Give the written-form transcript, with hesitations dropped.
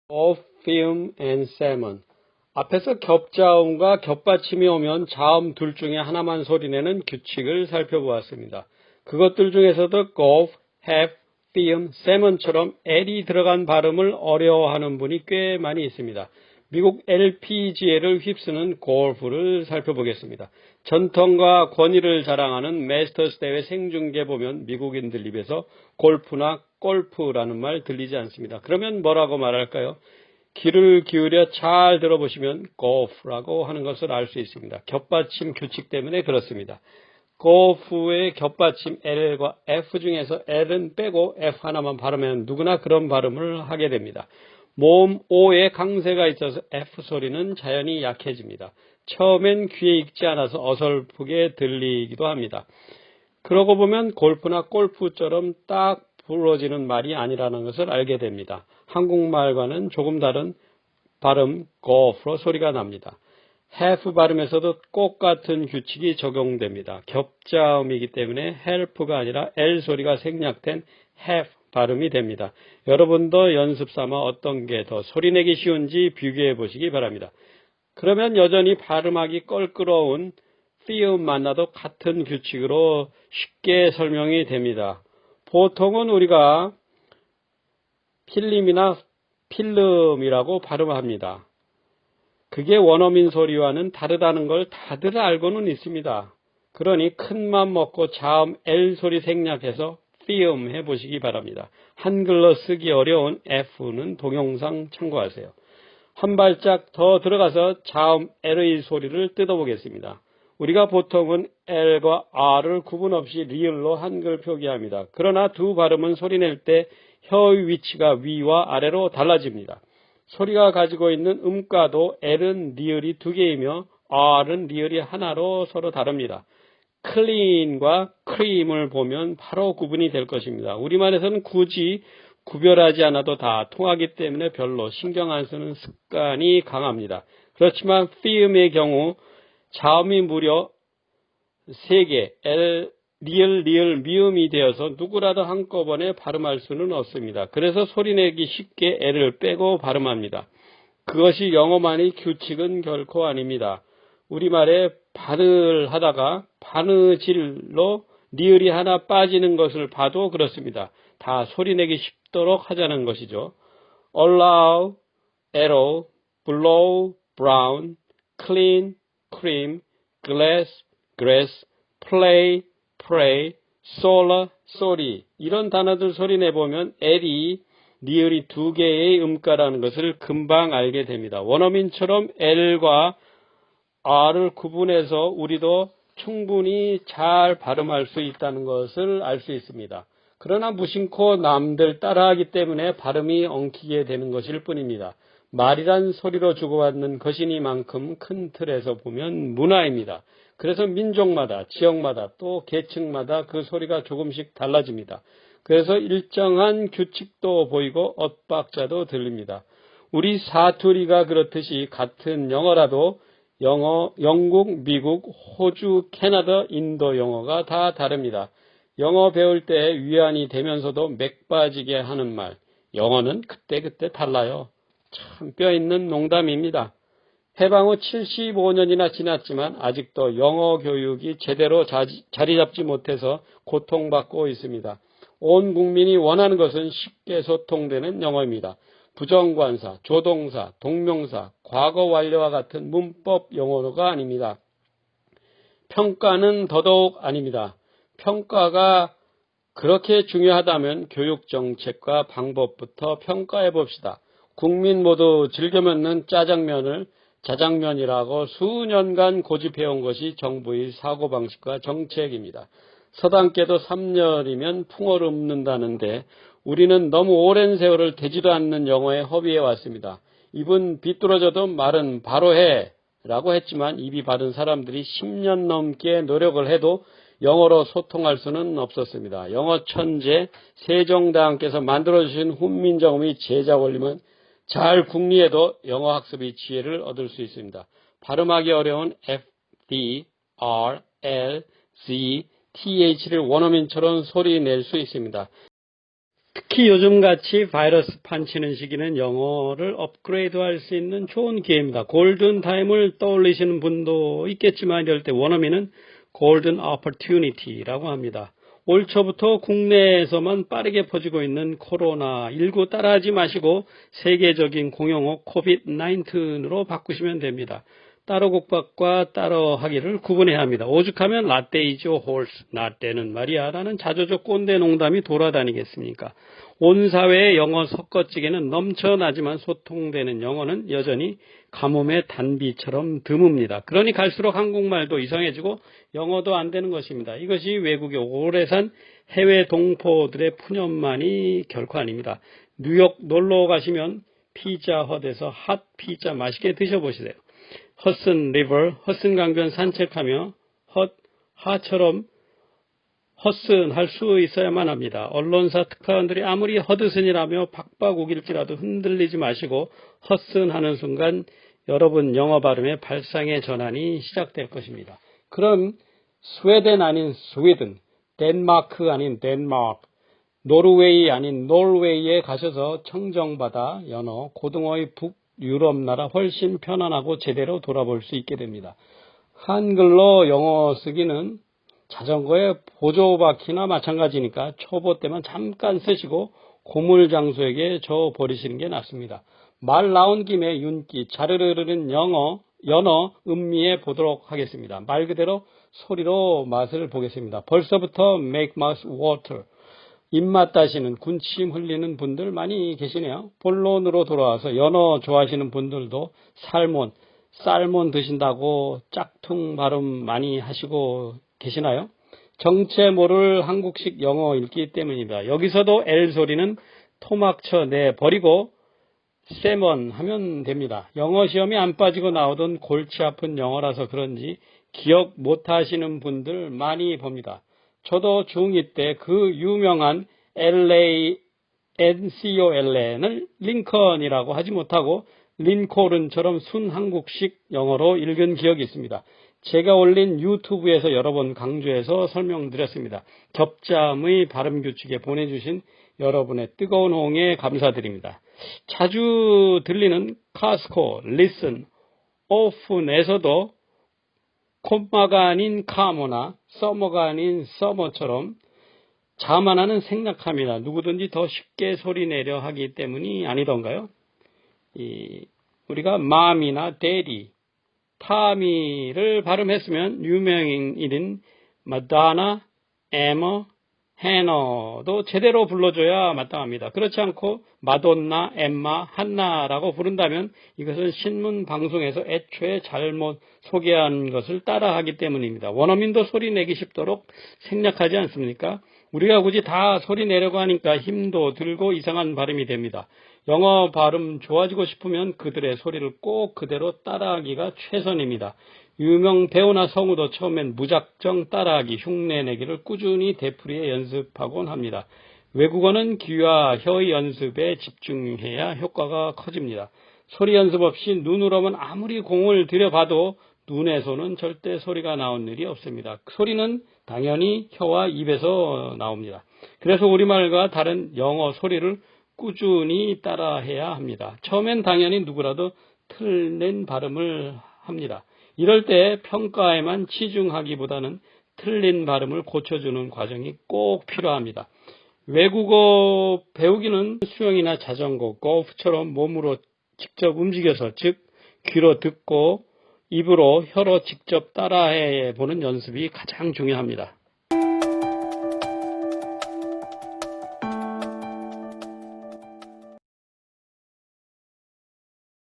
of film and salmon. 앞에서 겹자음과 겹받침이 오면 자음 둘 중에 하나만 소리내는 규칙을 살펴보았습니다. 그것들 중에서도 golf, have, film, salmon처럼 L이 들어간 발음을 어려워하는 분이 꽤 많이 있습니다. 미국 LPGA를 휩쓰는 골프를 살펴보겠습니다. 전통과 권위를 자랑하는 메스터스 대회 생중계 보면 미국인들 입에서 골프나 골프라는 말 들리지 않습니다. 그러면 뭐라고 말할까요? 귀를 기울여 잘 들어보시면 golf라고 하는 것을 알 수 있습니다. 겹받침 규칙 때문에 그렇습니다. golf의 겹받침 L과 F 중에서 L은 빼고 F 하나만 발음하면 누구나 그런 발음을 하게 됩니다. 모음 O에 강세가 있어서 F 소리는 자연히 약해집니다. 처음엔 귀에 익지 않아서 어설프게 들리기도 합니다. 그러고 보면 골프나 골프처럼 딱 부러지는 말이 아니라는 것을 알게 됩니다. 한국말과는 조금 다른 발음 golf로 소리가 납니다. have 발음에서도 꼭 같은 규칙이 적용됩니다. 겹자음이기 때문에 help가 아니라 L 소리가 생략된 have 발음이 됩니다. 여러분도 연습 삼아 어떤 게 더 소리내기 쉬운지 비교해 보시기 바랍니다. 그러면 여전히 발음하기 껄끄러운 film 만나도 같은 규칙으로 쉽게 설명이 됩니다. 보통은 우리가 필름이나 필름이라고 발음합니다. 그게 원어민 소리와는 다르다는 걸 다들 알고는 있습니다. 그러니 큰맘 먹고 자음 L 소리 생략해서 film 해보시기 바랍니다. 한글로 쓰기 어려운 F는 동영상 참고하세요. 한 발짝 더 들어가서 자음 L의 소리를 뜯어보겠습니다. 우리가 보통은 L과 R을 구분 없이 리을로 한글 표기합니다. 그러나 두 발음은 소리낼 때 혀의 위치가 위와 아래로 달라집니다. 소리가 가지고 있는 음가도 L은 리을이 두 개이며 R은 리을이 하나로 서로 다릅니다. clean과 cream을 보면 바로 구분이 될 것입니다. 우리말에서는 굳이 구별하지 않아도 다 통하기 때문에 별로 신경 안 쓰는 습관이 강합니다. 그렇지만 film의 경우 자음이 무려 3개, L, 리을, 미음이 되어서 누구라도 한꺼번에 발음할 수는 없습니다. 그래서 소리내기 쉽게 L을 빼고 발음합니다. 그것이 영어만의 규칙은 결코 아닙니다. 우리말에 바늘 하다가 바느질로 리을이 하나 빠지는 것을 봐도 그렇습니다. 다 소리내기 쉽도록 하자는 것이죠. allow, arrow, blow, brown, clean, cream, glass, grass, play, pray, solar, sorry 이런 단어들 소리내보면 L이 리을이 두 개의 음가라는 것을 금방 알게 됩니다. 원어민처럼 L과 R을 구분해서 우리도 충분히 잘 발음할 수 있다는 것을 알 수 있습니다. 그러나 무심코 남들 따라하기 때문에 발음이 엉키게 되는 것일 뿐입니다. 말이란 소리로 주고받는 것이니만큼 큰 틀에서 보면 문화입니다. 그래서 민족마다, 지역마다, 또 계층마다 그 소리가 조금씩 달라집니다. 그래서 일정한 규칙도 보이고 엇박자도 들립니다. 우리 사투리가 그렇듯이 같은 영어라도 영국, 미국, 호주, 캐나다, 인도 영어가 다 다릅니다. 영어 배울 때 위안이 되면서도 맥 빠지게 하는 말, 영어는 그때그때 달라요. 참 뼈있는 농담입니다. 해방 후 75년이나 지났지만 아직도 영어 교육이 제대로 자리 잡지 못해서 고통받고 있습니다. 온 국민이 원하는 것은 쉽게 소통되는 영어입니다. 부정관사, 조동사, 동명사, 과거 완료와 같은 문법 영어가 아닙니다. 평가는 더더욱 아닙니다. 평가가 그렇게 중요하다면 교육정책과 방법부터 평가해 봅시다. 국민 모두 즐겨 먹는 짜장면을 자장면이라고 수년간 고집해온 것이 정부의 사고방식과 정책입니다. 서당께도 3년이면 풍어를 읊는다는데 우리는 너무 오랜 세월을 되지도 않는 영어에 허비해 왔습니다. 입은 비뚤어져도 말은 바로 해 라고 했지만 입이 바른 사람들이 10년 넘게 노력을 해도 영어로 소통할 수는 없었습니다. 영어 천재 세종대왕께서 만들어주신 훈민정음의 제자 원리면 잘 궁리해도 영어 학습의 지혜를 얻을 수 있습니다. 발음하기 어려운 F, D, R, L, Z, TH를 원어민처럼 소리 낼 수 있습니다. 특히 요즘같이 바이러스 판치는 시기는 영어를 업그레이드할 수 있는 좋은 기회입니다. 골든타임을 떠올리시는 분도 있겠지만 이럴 때 원어민은 골든 오퍼튜니티라고 합니다. 올 초부터 국내에서만 빠르게 퍼지고 있는 코로나19 따라하지 마시고 세계적인 공용어 코비드-19으로 바꾸시면 됩니다. 따로 국밥과 따로 하기를 구분해야 합니다. 오죽하면 라떼이죠. 홀스, 라떼는 말이야 라는 자조적 꼰대 농담이 돌아다니겠습니까? 온 사회의 영어 섞어찌개는 넘쳐나지만 소통되는 영어는 여전히 가뭄의 단비처럼 드뭅니다. 그러니 갈수록 한국말도 이상해지고 영어도 안 되는 것입니다. 이것이 외국에 오래 산 해외 동포들의 푸념만이 결코 아닙니다. 뉴욕 놀러 가시면 피자헛에서 핫 피자 맛있게 드셔보시세요. 허슨 리버, 허슨 강변 산책하며 하처럼 허슨할 수 있어야만 합니다. 언론사 특파원들이 아무리 허드슨이라며 박박우길지라도 흔들리지 마시고 허슨하는 순간 여러분 영어 발음의 발상의 전환이 시작될 것입니다. 그럼 스웨덴 아닌 스웨든, 덴마크 아닌 덴마크, 노르웨이 아닌 노르웨이에 가셔서 청정바다 연어, 고등어의 북유럽 나라 훨씬 편안하고 제대로 돌아볼 수 있게 됩니다. 한글로 영어 쓰기는 자전거에 보조바퀴나 마찬가지니까 초보 때만 잠깐 쓰시고 고물장수에게 줘버리시는 게 낫습니다. 말 나온 김에 윤기 자르르르는 연어 음미해 보도록 하겠습니다. 말 그대로 소리로 맛을 보겠습니다. 벌써부터 make mouth water, 입맛 다시는 군침 흘리는 분들 많이 계시네요. 본론으로 돌아와서 연어 좋아하시는 분들도 살몬 드신다고 짝퉁 발음 많이 하시고 계시나요? 정체 모를 한국식 영어 읽기 때문입니다. 여기서도 L 소리는 토막쳐 내버리고 세먼 하면 됩니다. 영어 시험이 안 빠지고 나오던 골치 아픈 영어라서 그런지 기억 못 하시는 분들 많이 봅니다. 저도 중2 때 그 유명한 NCOLN을 링컨이라고 하지 못하고 린콜은처럼 순 한국식 영어로 읽은 기억이 있습니다. 제가 올린 유튜브에서 여러 번 강조해서 설명드렸습니다. 접잠의 발음 규칙에 보내주신 여러분의 뜨거운 호응에 감사드립니다. 자주 들리는 카스코, 리슨, 오픈에서도 콤마가 아닌 카모나 서머가 아닌 서머처럼 자만하는 생략합니다. 누구든지 더 쉽게 소리내려 하기 때문이 아니던가요? 우리가 맘이나 데디, 타미를 발음했으면 유명인인 마다나, 에머, 해너도 제대로 불러줘야 마땅합니다. 그렇지 않고 마돈나, 엠마, 한나라고 부른다면 이것은 신문 방송에서 애초에 잘못 소개한 것을 따라하기 때문입니다. 원어민도 소리 내기 쉽도록 생략하지 않습니까? 우리가 굳이 다 소리 내려고 하니까 힘도 들고 이상한 발음이 됩니다. 영어 발음 좋아지고 싶으면 그들의 소리를 꼭 그대로 따라하기가 최선입니다. 유명 배우나 성우도 처음엔 무작정 따라하기, 흉내내기를 꾸준히 되풀이해 연습하곤 합니다. 외국어는 귀와 혀의 연습에 집중해야 효과가 커집니다. 소리 연습 없이 눈으로만 아무리 공을 들여봐도 눈에서는 절대 소리가 나온 일이 없습니다. 소리는 당연히 혀와 입에서 나옵니다. 그래서 우리말과 다른 영어 소리를 꾸준히 따라해야 합니다. 처음엔 당연히 누구라도 틀린 발음을 합니다. 이럴 때 평가에만 치중하기보다는 틀린 발음을 고쳐주는 과정이 꼭 필요합니다. 외국어 배우기는 수영이나 자전거, 골프처럼 몸으로 직접 움직여서, 즉 귀로 듣고 입으로 혀로 직접 따라해 보는 연습이 가장 중요합니다.